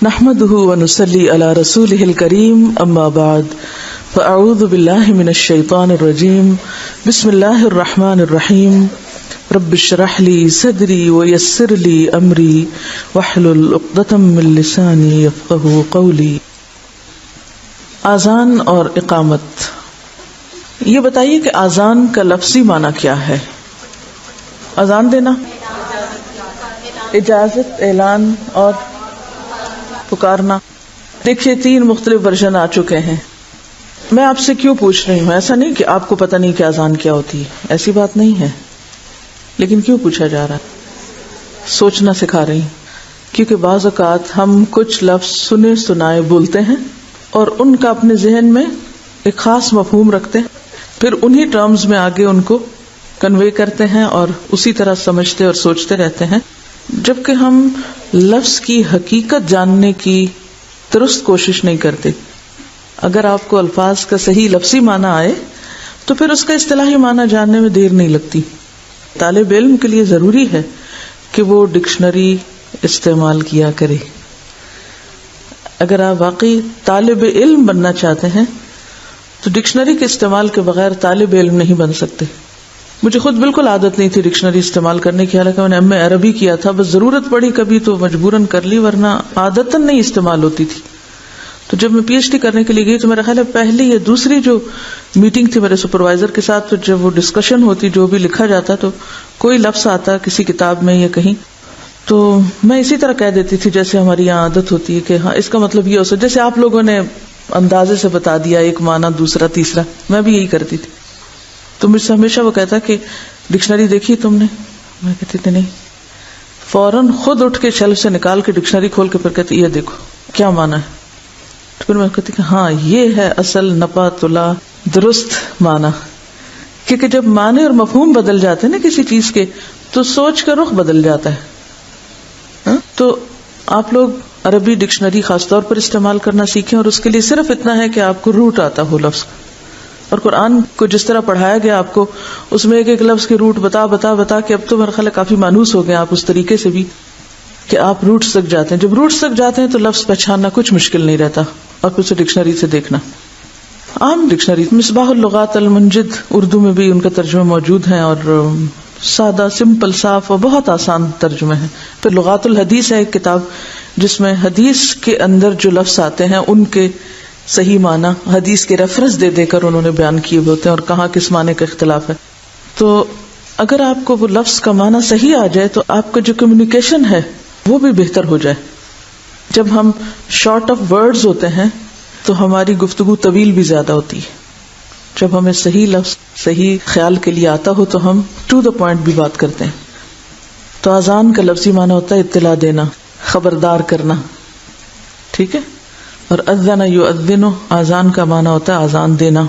نحمده ونصلي على رسوله الكريم اما بعد فاعوذ بالله من الشيطان الرجيم بسم الله الرحمن الرحيم رب اشرح لي صدري ويسر لي امري واحلل عقدة من لساني يفقهوا قولي. اذان اور اقامت، یہ بتائیے کہ اذان کا لفظی معنی کیا ہے؟ اذان دینا، اجازت، اعلان اور پکارنا. دیکھیے 3 مختلف ورژن آ چکے ہیں. میں آپ سے کیوں پوچھ رہی ہوں؟ ایسا نہیں کہ آپ کو پتہ نہیں کہ اذان کیا ہوتی ہے، ایسی بات نہیں ہے، لیکن کیوں پوچھا جا رہا ہے؟ سوچنا سکھا رہی ہوں، کیونکہ بعض اوقات ہم کچھ لفظ سنے سنائے بولتے ہیں اور ان کا اپنے ذہن میں ایک خاص مفہوم رکھتے ہیں، پھر انہی ٹرمز میں آگے ان کو کنوے کرتے ہیں اور اسی طرح سمجھتے اور سوچتے رہتے ہیں، جبکہ ہم لفظ کی حقیقت جاننے کی درست کوشش نہیں کرتے. اگر آپ کو الفاظ کا صحیح لفظی معنی آئے تو پھر اس کا اصطلاحی معنی جاننے میں دیر نہیں لگتی. طالب علم کے لیے ضروری ہے کہ وہ ڈکشنری استعمال کیا کرے. اگر آپ واقعی طالب علم بننا چاہتے ہیں تو ڈکشنری کے استعمال کے بغیر طالب علم نہیں بن سکتے. مجھے خود بالکل عادت نہیں تھی ڈکشنری استعمال کرنے کی، حالانکہ میں نے ایم اے عربی کیا تھا، بس ضرورت پڑی کبھی تو مجبوراً کر لی، ورنہ عادتاً نہیں استعمال ہوتی تھی. تو جب میں پی ایچ ڈی کرنے کے لیے گئی تو میرا خیال ہے پہلی یا دوسری جو میٹنگ تھی میرے سپروائزر کے ساتھ، تو جب وہ ڈسکشن ہوتی، جو بھی لکھا جاتا تو کوئی لفظ آتا کسی کتاب میں یا کہیں، تو میں اسی طرح کہہ دیتی تھی جیسے ہماری یہاں عادت ہوتی ہے کہ ہاں اس کا مطلب یہ ہو سکتا، جیسے آپ لوگوں نے اندازے سے بتا دیا ایک معنی دوسرا تیسرا، میں بھی یہی کرتی تھی. تو مجھ سے ہمیشہ وہ کہتا کہ ڈکشنری دیکھی تم نے؟ میں کہتی تھی نہیں. فوراً خود اٹھ کے شیلف سے نکال کے ڈکشنری کھول کے پھر کہتی یہ دیکھو کیا معنی ہے. تو پھر میں کہتی کہ ہاں یہ ہے اصل نپا تلا درست معنی. کیونکہ جب معنی اور مفہوم بدل جاتے ہیں نا کسی چیز کے، تو سوچ کا رخ بدل جاتا ہے. تو آپ لوگ عربی ڈکشنری خاص طور پر استعمال کرنا سیکھیں، اور اس کے لیے صرف اتنا ہے کہ آپ کو روٹ آتا ہو لفظ. اور قرآن کو جس طرح پڑھایا گیا آپ کو، اس میں ایک ایک لفظ کے روٹ بتا بتا بتا کے اب تو میرا خیال ہے کافی مانوس ہو گئے آپ اس طریقے سے بھی کہ آپ روٹس تک جاتے ہیں. جب روٹس تک جاتے ہیں تو لفظ پہچاننا کچھ مشکل نہیں رہتا، اور پھر اسے ڈکشنری سے دیکھنا. عام ڈکشنری مصباح اللغات المنجد اردو میں بھی ان کا ترجمہ موجود ہے، اور سادہ سمپل صاف اور بہت آسان ترجمے ہیں. پھر لغات الحدیث ہے ایک کتاب جس میں حدیث کے اندر جو لفظ آتے ہیں ان کے صحیح معنی حدیث کے ریفرنس دے دے کر انہوں نے بیان کیے ہوتے ہیں اور کہاں کس معنی کا اختلاف ہے. تو اگر آپ کو وہ لفظ کا معنی صحیح آ جائے تو آپ کا جو کمیونیکیشن ہے وہ بھی بہتر ہو جائے. جب ہم شارٹ آف ورڈز ہوتے ہیں تو ہماری گفتگو طویل بھی زیادہ ہوتی ہے. جب ہمیں صحیح لفظ صحیح خیال کے لیے آتا ہو تو ہم ٹو دا پوائنٹ بھی بات کرتے ہیں. تو اذان کا لفظی معنی ہوتا ہے اطلاع دینا، خبردار کرنا، ٹھیک ہے. اور اذن یؤذن، اذان کا معنی ہوتا ہے اذان دینا،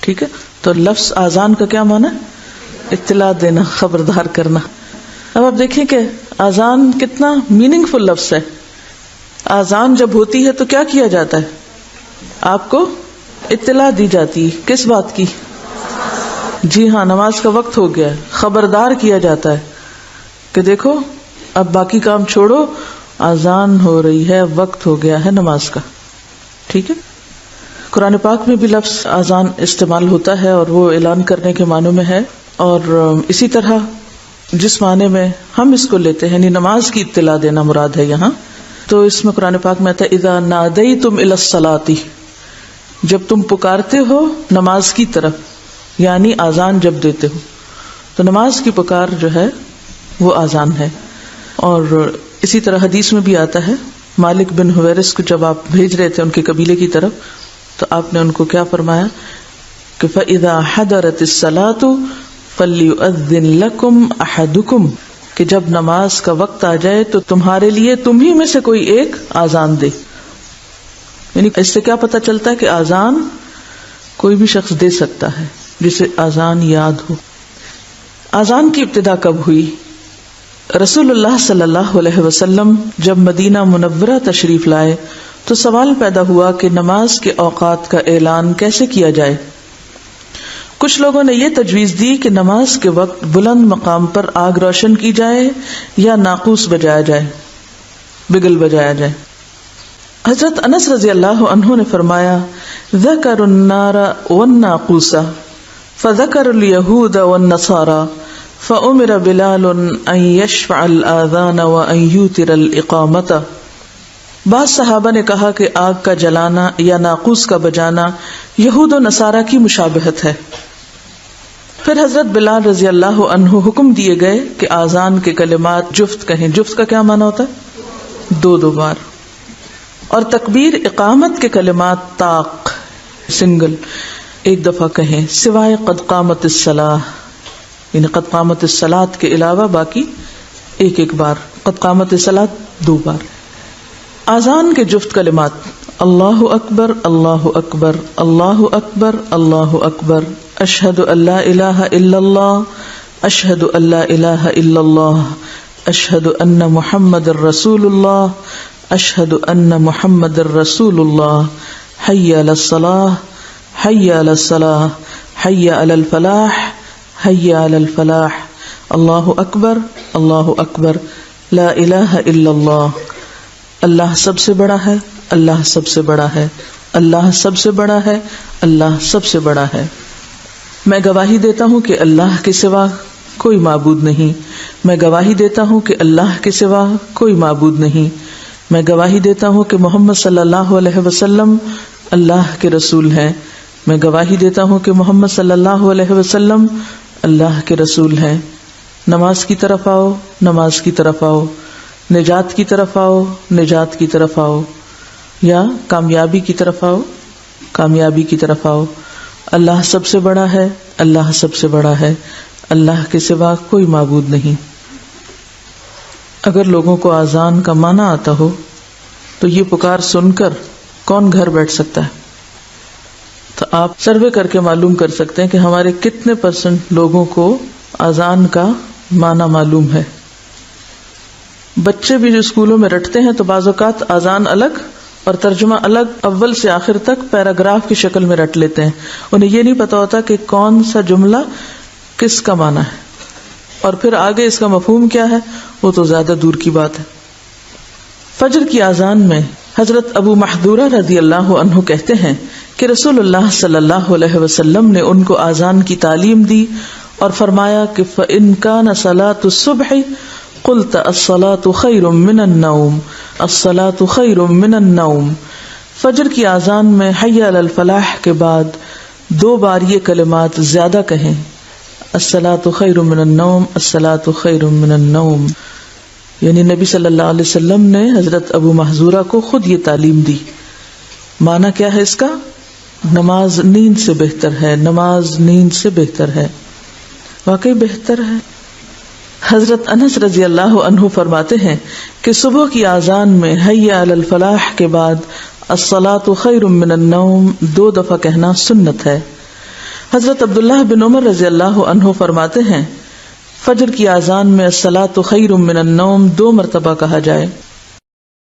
ٹھیک ہے. تو لفظ اذان کا کیا معنی ہے؟ اطلاع دینا، خبردار کرنا. اب آپ دیکھیں کہ اذان کتنا میننگ فل لفظ ہے. اذان جب ہوتی ہے تو کیا کیا جاتا ہے؟ آپ کو اطلاع دی جاتی ہے. کس بات کی؟ جی ہاں، نماز کا وقت ہو گیا ہے. خبردار کیا جاتا ہے کہ دیکھو اب باقی کام چھوڑو، اذان ہو رہی ہے، وقت ہو گیا ہے نماز کا، ٹھیک ہے. قرآن پاک میں بھی لفظ اذان استعمال ہوتا ہے اور وہ اعلان کرنے کے معنوں میں ہے. اور اسی طرح جس معنی میں ہم اس کو لیتے ہیں یعنی نماز کی اطلاع دینا مراد ہے یہاں، تو اس میں قرآن پاک میں آتا ہے اذا نادیتم الی الصلاۃ، جب تم پکارتے ہو نماز کی طرف، یعنی اذان جب دیتے ہو. تو نماز کی پکار جو ہے وہ اذان ہے. اور اسی طرح حدیث میں بھی آتا ہے مالک بن حویرث کو جب آپ بھیج رہے تھے ان کے قبیلے کی طرف، تو آپ نے ان کو کیا فرمایا کہ فَإِذَا حَضَرَتِ الصَّلَاةُ فَلْيُؤَذِّن لَكُمْ أَحَدُكُمْ، کہ جب نماز کا وقت آ جائے تو تمہارے لیے تم ہی میں سے کوئی ایک اذان دے. یعنی اس سے کیا پتہ چلتا ہے کہ اذان کوئی بھی شخص دے سکتا ہے جسے اذان یاد ہو. اذان کی ابتدا کب ہوئی؟ رسول اللہ صلی اللہ علیہ وسلم جب مدینہ منورہ تشریف لائے تو سوال پیدا ہوا کہ نماز کے اوقات کا اعلان کیسے کیا جائے. کچھ لوگوں نے یہ تجویز دی کہ نماز کے وقت بلند مقام پر آگ روشن کی جائے یا ناقوس بجایا جائے، بگل بجایا جائے. حضرت انس رضی اللہ عنہ نے فرمایا ذکر النار والناقوس فذکر اليہود والنصارى فأمر بلال ان يشفع الآذان وان يوتر الإقامة. بعض صحابہ نے کہا کہ آگ کا جلانا یا ناقوس کا بجانا یہود و نصارہ کی مشابہت ہے. پھر حضرت بلال رضی اللہ عنہ حکم دیے گئے کہ آذان کے کلمات جفت کہیں. جفت کا کیا معنی ہوتا ہے؟ دو بار. اور تکبیر اقامت کے کلمات طاق سنگل ایک دفعہ کہیں سوائے قد قامت الصلاۃ، یعنی قد قامت الصلاۃ کے علاوہ باقی ایک بار. قد قامت الصلاۃ 2 بار. آذان کے جفت کلمات اللہ اکبر اللہ اکبر اللہ اکبر اللہ اکبر اشہد ان لا الہ الا اللہ اشہد ان لا الہ الا اللہ اشہد ان محمد الرسول اللہ اشہد ان محمد الرسول اللہ حی علی الصلاۃ حی علی الصلاۃ حی علی الفلاح حی علی الفلاح اللہ اکبر لا الہ الا اللہ. اللہ سب سے بڑا ہے، اللہ سب سے بڑا ہے، اللہ سب سے بڑا ہے، اللہ سب سے بڑا ہے. میں گواہی دیتا ہوں کہ اللہ کے سوا کوئی معبود نہیں. میں گواہی دیتا ہوں کہ اللہ کے سوا کوئی معبود نہیں. میں گواہی دیتا ہوں کہ محمد صلی اللہ علیہ وسلم اللہ کے رسول ہیں. میں گواہی دیتا ہوں کہ محمد صلی اللہ علیہ وسلم اللہ کے رسول ہیں. نماز کی طرف آؤ، نماز کی طرف آؤ. نجات کی طرف آؤ، نجات کی طرف آؤ. یا کامیابی کی طرف آؤ، کامیابی کی طرف آؤ. اللہ سب سے بڑا ہے، اللہ سب سے بڑا ہے، اللہ کے سوا کوئی معبود نہیں. اگر لوگوں کو آذان کا معنی آتا ہو تو یہ پکار سن کر کون گھر بیٹھ سکتا ہے؟ تو آپ سروے کر کے معلوم کر سکتے ہیں کہ ہمارے کتنے % لوگوں کو آذان کا معنی معلوم ہے. بچے بھی جو اسکولوں میں رٹتے ہیں تو بعض اوقات آذان الگ اور ترجمہ الگ اول سے آخر تک پیراگراف کی شکل میں رٹ لیتے ہیں. انہیں یہ نہیں پتا ہوتا کہ کون سا جملہ کس کا معنی ہے اور پھر آگے اس کا مفہوم کیا ہے، وہ تو زیادہ دور کی بات ہے. فجر کی آذان میں حضرت ابو محذورہ رضی اللہ عنہ کہتے ہیں کہ رسول اللہ صلی اللہ علیہ وسلم نے ان کو آذان کی تعلیم دی اور فرمایا کہ فَإِن كَانَ صَلَاةُ الصُّبْحِ قلت الصلاة خیر من النوم الصلاة خیر من النوم. فجر کی آذان میں حی علی الفلاح کے بعد 2 بار یہ کلمات زیادہ کہیں الصلاة خیر من النوم الصلاة خیر من النوم. یعنی نبی صلی اللہ علیہ وسلم نے حضرت ابو محذورہ کو خود یہ تعلیم دی. معنی کیا ہے اس کا؟ نماز نیند سے بہتر ہے، نماز نیند سے بہتر ہے. واقعی بہتر ہے. حضرت انس رضی اللہ عنہ فرماتے ہیں کہ صبح کی آذان میں حی علی الفلاح کے بعد الصلاۃ خیر من النوم 2 دفعہ کہنا سنت ہے. حضرت عبداللہ بن عمر رضی اللہ عنہ فرماتے ہیں فجر کی آذان میں الصلاۃ خیر من النوم 2 مرتبہ کہا جائے